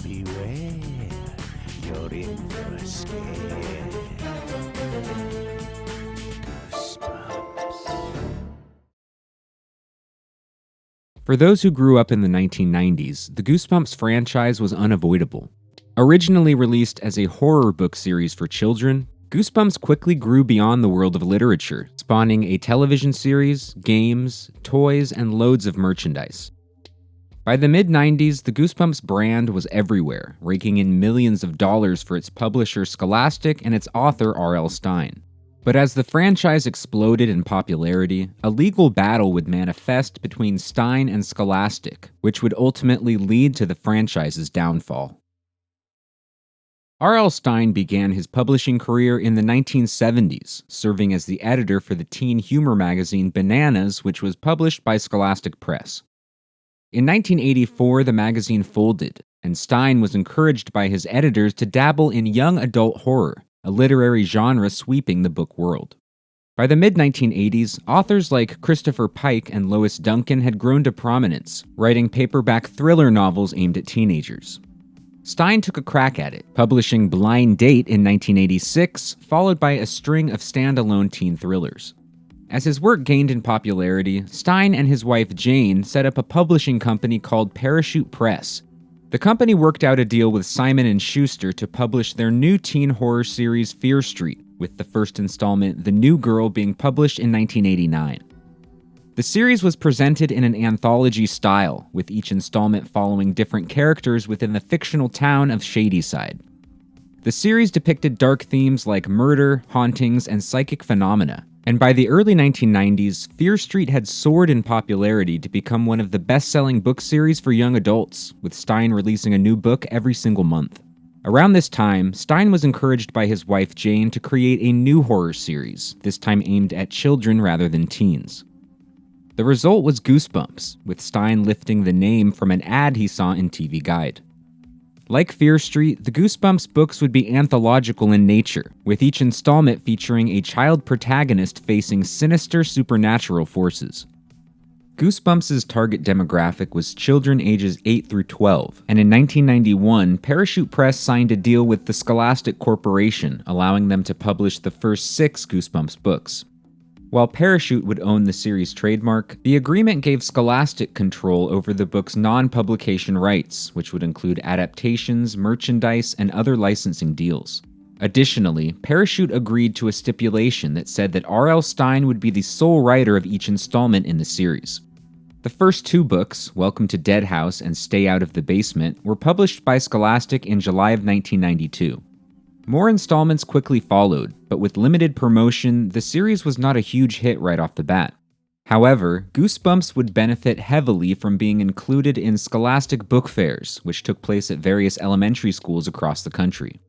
beware. You're in for a scare. Goosebumps. For those who grew up in the 1990s, the Goosebumps franchise was unavoidable. Originally released as a horror book series for children, Goosebumps quickly grew beyond the world of literature, spawning a television series, games, toys, and loads of merchandise. By the mid-90s, the Goosebumps brand was everywhere, raking in millions of dollars for its publisher Scholastic and its author R.L. Stine. But as the franchise exploded in popularity, a legal battle would manifest between Stine and Scholastic, which would ultimately lead to the franchise's downfall. R.L. Stine began his publishing career in the 1970s, serving as the editor for the teen humor magazine Bananas, which was published by Scholastic Press. In 1984, the magazine folded, and Stine was encouraged by his editors to dabble in young adult horror, a literary genre sweeping the book world. By the mid-1980s, authors like Christopher Pike and Lois Duncan had grown to prominence, writing paperback thriller novels aimed at teenagers. Stine took a crack at it, publishing Blind Date in 1986, followed by a string of standalone teen thrillers. As his work gained in popularity, Stine and his wife Jane set up a publishing company called Parachute Press. The company worked out a deal with Simon & Schuster to publish their new teen horror series Fear Street, with the first installment, The New Girl, being published in 1989. The series was presented in an anthology style, with each installment following different characters within the fictional town of Shadyside. The series depicted dark themes like murder, hauntings, and psychic phenomena, and by the early 1990s, Fear Street had soared in popularity to become one of the best-selling book series for young adults, with Stine releasing a new book every single month. Around this time, Stine was encouraged by his wife Jane to create a new horror series, this time aimed at children rather than teens. The result was Goosebumps, with Stine lifting the name from an ad he saw in TV Guide. Like Fear Street, the Goosebumps books would be anthological in nature, with each installment featuring a child protagonist facing sinister supernatural forces. Goosebumps' target demographic was children ages 8 through 12, and in 1991, Parachute Press signed a deal with the Scholastic Corporation, allowing them to publish the first 6 Goosebumps books. While Parachute would own the series' trademark, the agreement gave Scholastic control over the book's non-publication rights, which would include adaptations, merchandise, and other licensing deals. Additionally, Parachute agreed to a stipulation that said that R.L. Stine would be the sole writer of each installment in the series. The first 2 books, Welcome to Dead House and Stay Out of the Basement, were published by Scholastic in July of 1992. More installments quickly followed, but with limited promotion, the series was not a huge hit right off the bat. However, Goosebumps would benefit heavily from being included in Scholastic book fairs, which took place at various elementary schools across the country.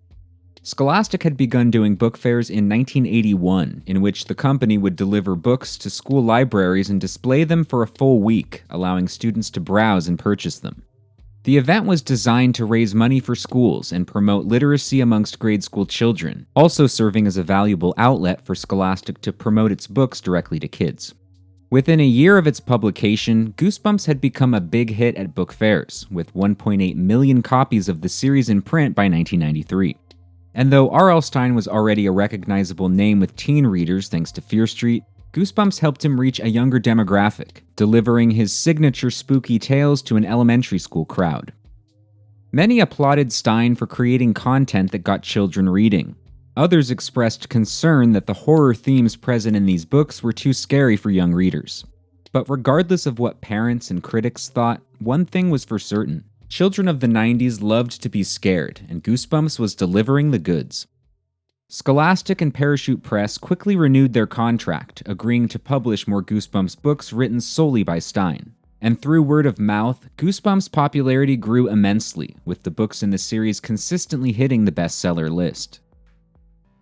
Scholastic had begun doing book fairs in 1981, in which the company would deliver books to school libraries and display them for a full week, allowing students to browse and purchase them. The event was designed to raise money for schools and promote literacy amongst grade school children, also serving as a valuable outlet for Scholastic to promote its books directly to kids. Within a year of its publication, Goosebumps had become a big hit at book fairs, with 1.8 million copies of the series in print by 1993. And though R.L. Stine was already a recognizable name with teen readers thanks to Fear Street, Goosebumps helped him reach a younger demographic, delivering his signature spooky tales to an elementary school crowd. Many applauded Stine for creating content that got children reading. Others expressed concern that the horror themes present in these books were too scary for young readers. But regardless of what parents and critics thought, one thing was for certain. Children of the 90s loved to be scared, and Goosebumps was delivering the goods. Scholastic and Parachute Press quickly renewed their contract, agreeing to publish more Goosebumps books written solely by Stine. And through word of mouth, Goosebumps' popularity grew immensely, with the books in the series consistently hitting the bestseller list.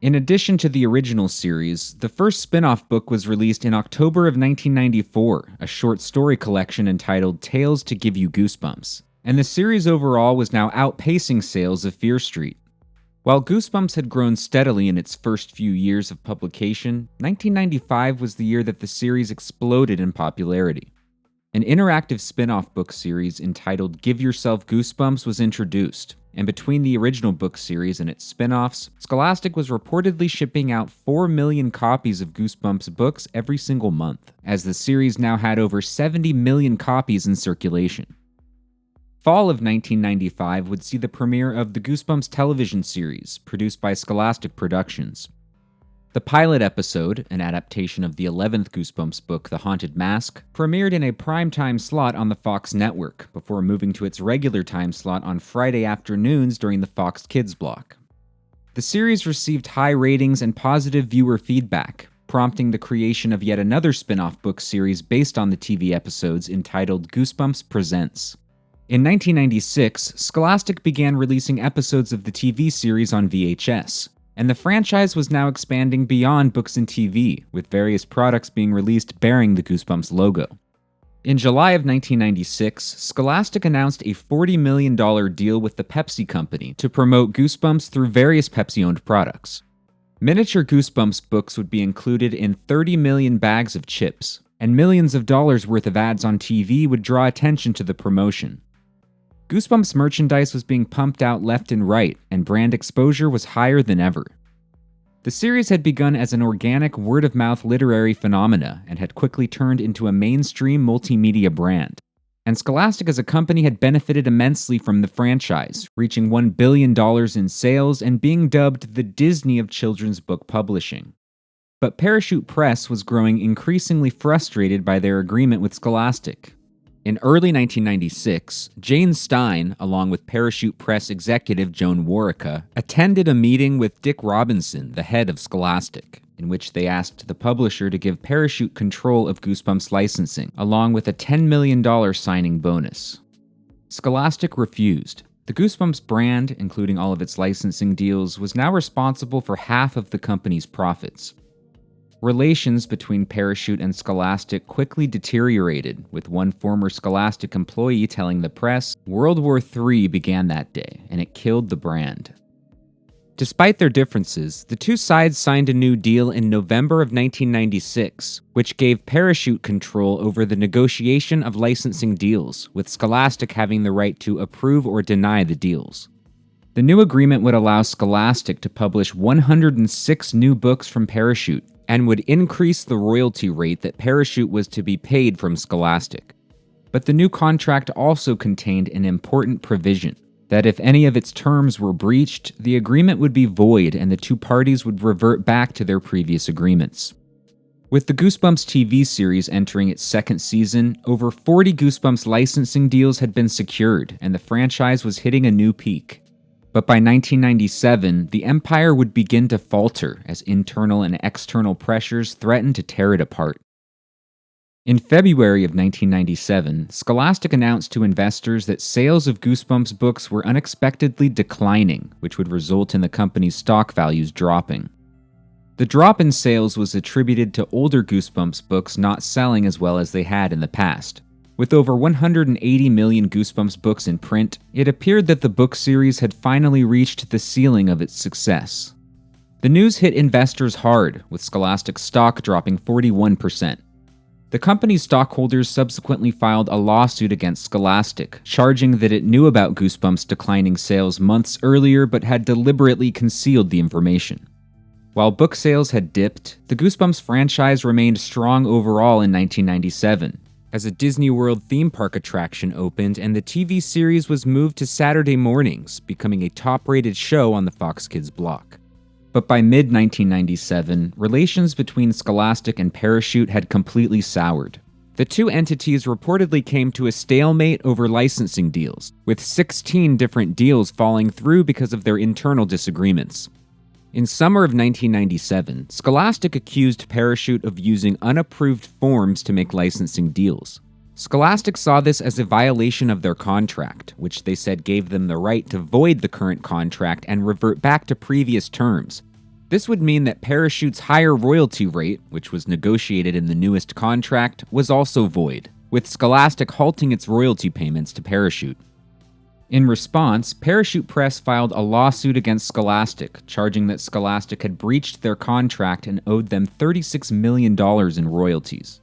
In addition to the original series, the first spin-off book was released in October of 1994, a short story collection entitled Tales to Give You Goosebumps, and the series overall was now outpacing sales of Fear Street. While Goosebumps had grown steadily in its first few years of publication, 1995 was the year that the series exploded in popularity. An interactive spin-off book series entitled Give Yourself Goosebumps was introduced, and between the original book series and its spin-offs, Scholastic was reportedly shipping out 4 million copies of Goosebumps books every single month, as the series now had over 70 million copies in circulation. Fall of 1995 would see the premiere of the Goosebumps television series, produced by Scholastic Productions. The pilot episode, an adaptation of the 11th Goosebumps book, The Haunted Mask, premiered in a primetime slot on the Fox network, before moving to its regular time slot on Friday afternoons during the Fox Kids block. The series received high ratings and positive viewer feedback, prompting the creation of yet another spin-off book series based on the TV episodes entitled Goosebumps Presents. In 1996, Scholastic began releasing episodes of the TV series on VHS, and the franchise was now expanding beyond books and TV, with various products being released bearing the Goosebumps logo. In July of 1996, Scholastic announced a $40 million deal with the Pepsi Company to promote Goosebumps through various Pepsi-owned products. Miniature Goosebumps books would be included in 30 million bags of chips, and millions of dollars worth of ads on TV would draw attention to the promotion. Goosebumps merchandise was being pumped out left and right, and brand exposure was higher than ever. The series had begun as an organic word-of-mouth literary phenomena and had quickly turned into a mainstream multimedia brand. And Scholastic as a company had benefited immensely from the franchise, reaching $1 billion in sales and being dubbed the Disney of children's book publishing. But Parachute Press was growing increasingly frustrated by their agreement with Scholastic. In early 1996, Jane Stein, along with Parachute Press executive Joan Warricka, attended a meeting with Dick Robinson, the head of Scholastic, in which they asked the publisher to give Parachute control of Goosebumps licensing, along with a $10 million signing bonus. Scholastic refused. The Goosebumps brand, including all of its licensing deals, was now responsible for half of the company's profits. Relations between Parachute and Scholastic quickly deteriorated, with one former Scholastic employee telling the press, "World War III began that day, and it killed the brand." Despite their differences, the two sides signed a new deal in November of 1996, which gave Parachute control over the negotiation of licensing deals, with Scholastic having the right to approve or deny the deals. The new agreement would allow Scholastic to publish 106 new books from Parachute, and would increase the royalty rate that Parachute was to be paid from Scholastic. But the new contract also contained an important provision, that if any of its terms were breached, the agreement would be void and the two parties would revert back to their previous agreements. With the Goosebumps TV series entering its second season, over 40 Goosebumps licensing deals had been secured, and the franchise was hitting a new peak. But by 1997, the empire would begin to falter as internal and external pressures threatened to tear it apart. In February of 1997, Scholastic announced to investors that sales of Goosebumps books were unexpectedly declining, which would result in the company's stock values dropping. The drop in sales was attributed to older Goosebumps books not selling as well as they had in the past. With over 180 million Goosebumps books in print, it appeared that the book series had finally reached the ceiling of its success. The news hit investors hard, with Scholastic stock dropping 41%. The company's stockholders subsequently filed a lawsuit against Scholastic, charging that it knew about Goosebumps' declining sales months earlier but had deliberately concealed the information. While book sales had dipped, the Goosebumps franchise remained strong overall in 1997. As a Disney World theme park attraction opened and the TV series was moved to Saturday mornings, becoming a top-rated show on the Fox Kids block. But by mid-1997, relations between Scholastic and Parachute had completely soured. The two entities reportedly came to a stalemate over licensing deals, with 16 different deals falling through because of their internal disagreements. In summer of 1997, Scholastic accused Parachute of using unapproved forms to make licensing deals. Scholastic saw this as a violation of their contract, which they said gave them the right to void the current contract and revert back to previous terms. This would mean that Parachute's higher royalty rate, which was negotiated in the newest contract, was also void, with Scholastic halting its royalty payments to Parachute. In response, Parachute Press filed a lawsuit against Scholastic, charging that Scholastic had breached their contract and owed them $36 million in royalties.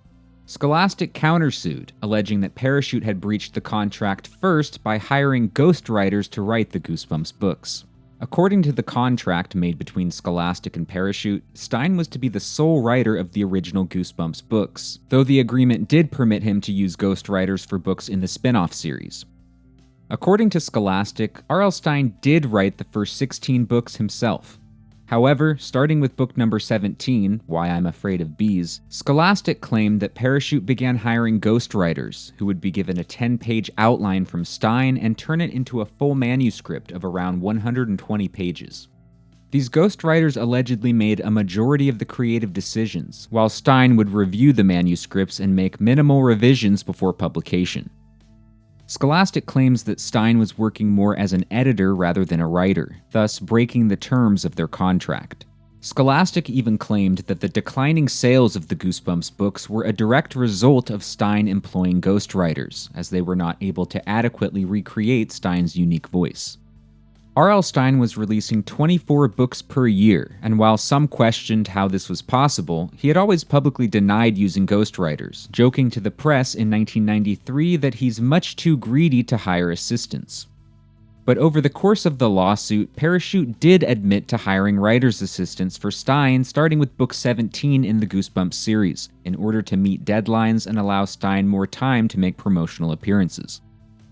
Scholastic countersued, alleging that Parachute had breached the contract first by hiring ghostwriters to write the Goosebumps books. According to the contract made between Scholastic and Parachute, Stein was to be the sole writer of the original Goosebumps books, though the agreement did permit him to use ghostwriters for books in the spin-off series. According to Scholastic, R.L. Stein did write the first 16 books himself. However, starting with book number 17, Why I'm Afraid of Bees, Scholastic claimed that Parachute began hiring ghostwriters who would be given a 10-page outline from Stein and turn it into a full manuscript of around 120 pages. These ghostwriters allegedly made a majority of the creative decisions, while Stein would review the manuscripts and make minimal revisions before publication. Scholastic claims that Stein was working more as an editor rather than a writer, thus breaking the terms of their contract. Scholastic even claimed that the declining sales of the Goosebumps books were a direct result of Stein employing ghostwriters, as they were not able to adequately recreate Stein's unique voice. R.L. Stein was releasing 24 books per year, and while some questioned how this was possible, he had always publicly denied using ghostwriters, joking to the press in 1993 that he's much too greedy to hire assistants. But over the course of the lawsuit, Parachute did admit to hiring writer's assistants for Stein, starting with book 17 in the Goosebumps series, in order to meet deadlines and allow Stein more time to make promotional appearances.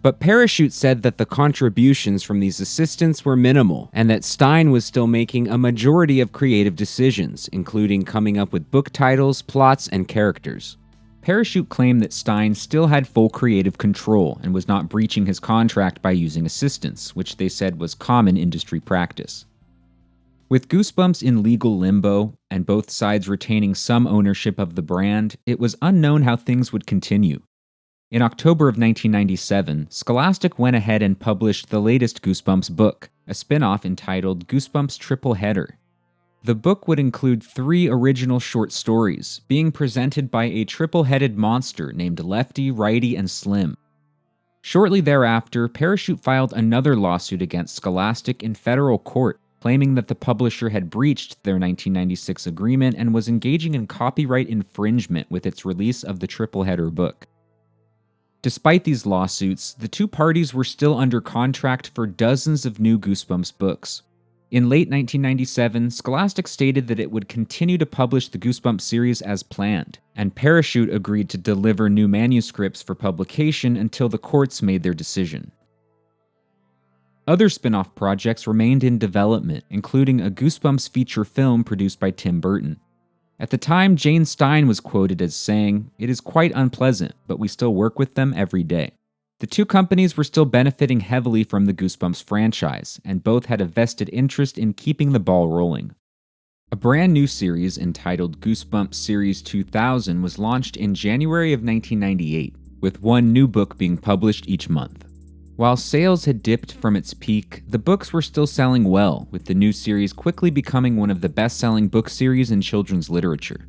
But Parachute said that the contributions from these assistants were minimal, and that Stein was still making a majority of creative decisions, including coming up with book titles, plots, and characters. Parachute claimed that Stein still had full creative control and was not breaching his contract by using assistants, which they said was common industry practice. With Goosebumps in legal limbo, and both sides retaining some ownership of the brand, it was unknown how things would continue. In October of 1997, Scholastic went ahead and published the latest Goosebumps book, a spin-off entitled Goosebumps Triple Header. The book would include 3 original short stories, being presented by a triple-headed monster named Lefty, Righty, and Slim. Shortly thereafter, Parachute filed another lawsuit against Scholastic in federal court, claiming that the publisher had breached their 1996 agreement and was engaging in copyright infringement with its release of the triple header book. Despite these lawsuits, the two parties were still under contract for dozens of new Goosebumps books. In late 1997, Scholastic stated that it would continue to publish the Goosebumps series as planned, and Parachute agreed to deliver new manuscripts for publication until the courts made their decision. Other spin-off projects remained in development, including a Goosebumps feature film produced by Tim Burton. At the time, Jane Stein was quoted as saying, "It is quite unpleasant, but we still work with them every day." The two companies were still benefiting heavily from the Goosebumps franchise, and both had a vested interest in keeping the ball rolling. A brand new series entitled Goosebumps Series 2000 was launched in January of 1998, with one new book being published each month. While sales had dipped from its peak, the books were still selling well, with the new series quickly becoming one of the best-selling book series in children's literature.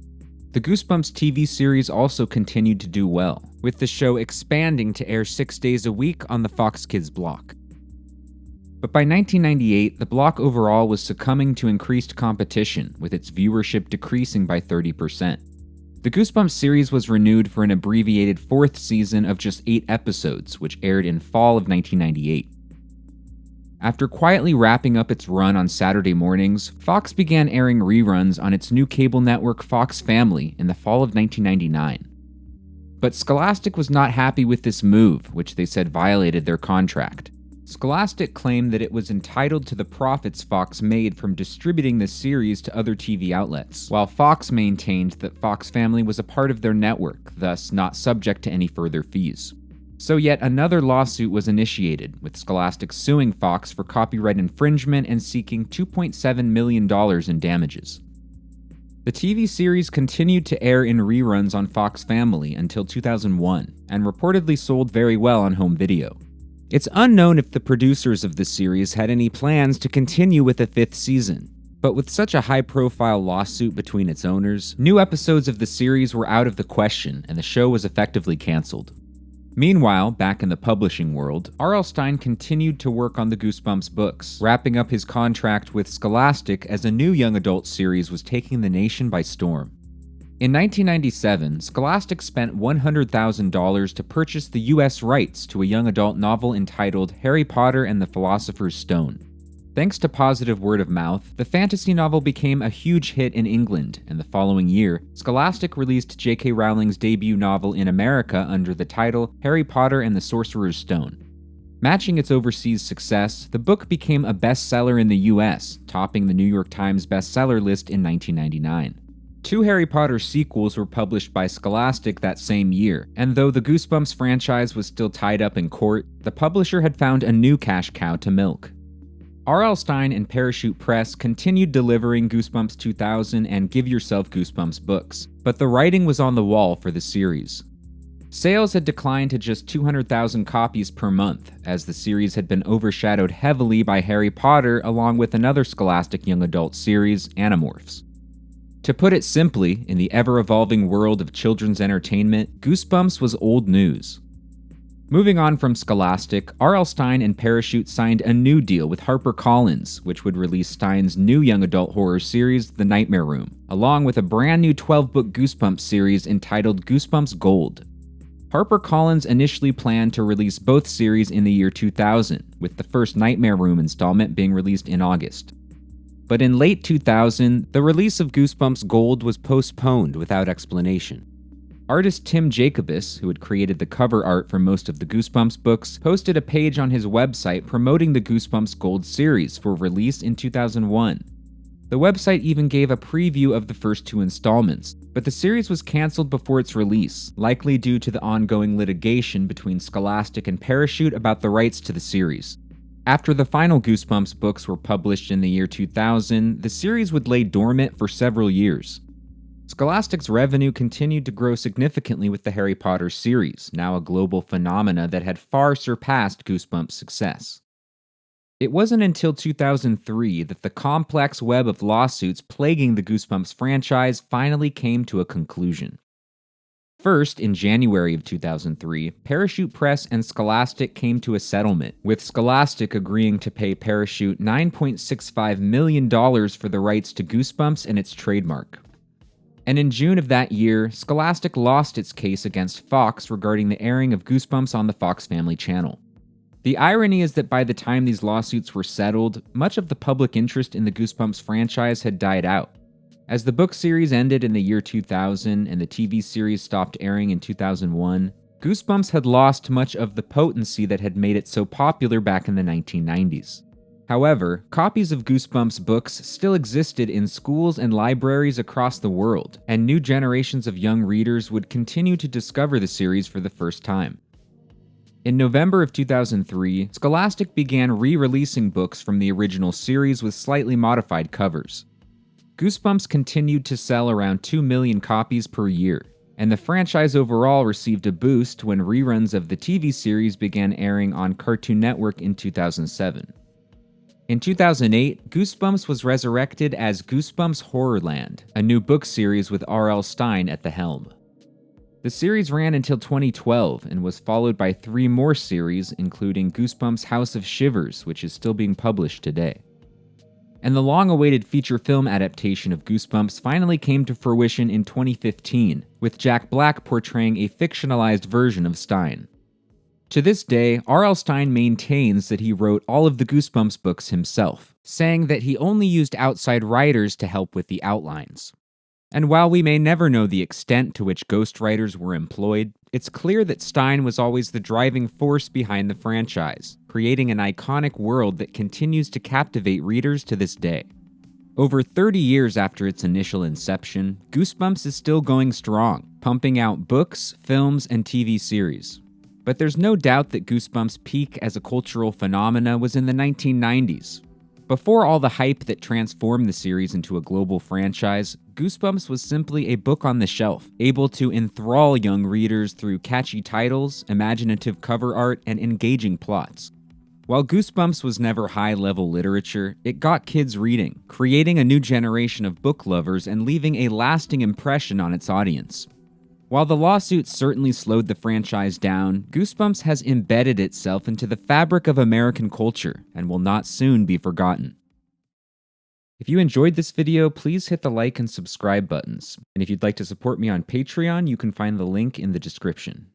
The Goosebumps TV series also continued to do well, with the show expanding to air 6 days a week on the Fox Kids block. But by 1998, the block overall was succumbing to increased competition, with its viewership decreasing by 30%. The Goosebumps series was renewed for an abbreviated 4th season of just 8 episodes, which aired in fall of 1998. After quietly wrapping up its run on Saturday mornings, Fox began airing reruns on its new cable network Fox Family in the fall of 1999. But Scholastic was not happy with this move, which they said violated their contract. Scholastic claimed that it was entitled to the profits Fox made from distributing the series to other TV outlets, while Fox maintained that Fox Family was a part of their network, thus not subject to any further fees. So yet another lawsuit was initiated, with Scholastic suing Fox for copyright infringement and seeking $2.7 million in damages. The TV series continued to air in reruns on Fox Family until 2001, and reportedly sold very well on home video. It's unknown if the producers of the series had any plans to continue with a 5th season, but with such a high-profile lawsuit between its owners, new episodes of the series were out of the question and the show was effectively canceled. Meanwhile, back in the publishing world, R.L. Stein continued to work on the Goosebumps books, wrapping up his contract with Scholastic as a new young adult series was taking the nation by storm. In 1997, Scholastic spent $100,000 to purchase the U.S. rights to a young adult novel entitled Harry Potter and the Philosopher's Stone. Thanks to positive word of mouth, the fantasy novel became a huge hit in England, and the following year, Scholastic released J.K. Rowling's debut novel in America under the title Harry Potter and the Sorcerer's Stone. Matching its overseas success, the book became a bestseller in the U.S., topping the New York Times bestseller list in 1999. 2 Harry Potter sequels were published by Scholastic that same year, and though the Goosebumps franchise was still tied up in court, the publisher had found a new cash cow to milk. R.L. Stine and Parachute Press continued delivering Goosebumps 2000 and Give Yourself Goosebumps books, but the writing was on the wall for the series. Sales had declined to just 200,000 copies per month, as the series had been overshadowed heavily by Harry Potter along with another Scholastic young adult series, Animorphs. To put it simply, in the ever-evolving world of children's entertainment, Goosebumps was old news. Moving on from Scholastic, R.L. Stine and Parachute signed a new deal with HarperCollins, which would release Stine's new young adult horror series, The Nightmare Room, along with a brand new 12-book Goosebumps series entitled Goosebumps Gold. HarperCollins initially planned to release both series in the year 2000, with the first Nightmare Room installment being released in August. But in late 2000, the release of Goosebumps Gold was postponed without explanation. Artist Tim Jacobus, who had created the cover art for most of the Goosebumps books, posted a page on his website promoting the Goosebumps Gold series for release in 2001. The website even gave a preview of the first 2 installments, but the series was canceled before its release, likely due to the ongoing litigation between Scholastic and Parachute about the rights to the series. After the final Goosebumps books were published in the year 2000, the series would lay dormant for several years. Scholastic's revenue continued to grow significantly with the Harry Potter series, now a global phenomena that had far surpassed Goosebumps' success. It wasn't until 2003 that the complex web of lawsuits plaguing the Goosebumps franchise finally came to a conclusion. First, in January of 2003, Parachute Press and Scholastic came to a settlement, with Scholastic agreeing to pay Parachute $9.65 million for the rights to Goosebumps and its trademark. And in June of that year, Scholastic lost its case against Fox regarding the airing of Goosebumps on the Fox Family Channel. The irony is that by the time these lawsuits were settled, much of the public interest in the Goosebumps franchise had died out. As the book series ended in the year 2000 and the TV series stopped airing in 2001, Goosebumps had lost much of the potency that had made it so popular back in the 1990s. However, copies of Goosebumps books still existed in schools and libraries across the world, and new generations of young readers would continue to discover the series for the first time. In November of 2003, Scholastic began re-releasing books from the original series with slightly modified covers. Goosebumps continued to sell around 2 million copies per year, and the franchise overall received a boost when reruns of the TV series began airing on Cartoon Network in 2007. In 2008, Goosebumps was resurrected as Goosebumps Horrorland, a new book series with R.L. Stine at the helm. The series ran until 2012 and was followed by 3 more series, including Goosebumps House of Shivers, which is still being published today. And the long-awaited feature film adaptation of Goosebumps finally came to fruition in 2015, with Jack Black portraying a fictionalized version of Stine. To this day, R.L. Stine maintains that he wrote all of the Goosebumps books himself, saying that he only used outside writers to help with the outlines. And while we may never know the extent to which ghostwriters were employed, it's clear that Stine was always the driving force behind the franchise, creating an iconic world that continues to captivate readers to this day. Over 30 years after its initial inception, Goosebumps is still going strong, pumping out books, films, and TV series. But there's no doubt that Goosebumps' peak as a cultural phenomena was in the 1990s. Before all the hype that transformed the series into a global franchise, Goosebumps was simply a book on the shelf, able to enthrall young readers through catchy titles, imaginative cover art, and engaging plots. While Goosebumps was never high-level literature, it got kids reading, creating a new generation of book lovers and leaving a lasting impression on its audience. While the lawsuits certainly slowed the franchise down, Goosebumps has embedded itself into the fabric of American culture and will not soon be forgotten. If you enjoyed this video, please hit the like and subscribe buttons. And if you'd like to support me on Patreon, you can find the link in the description.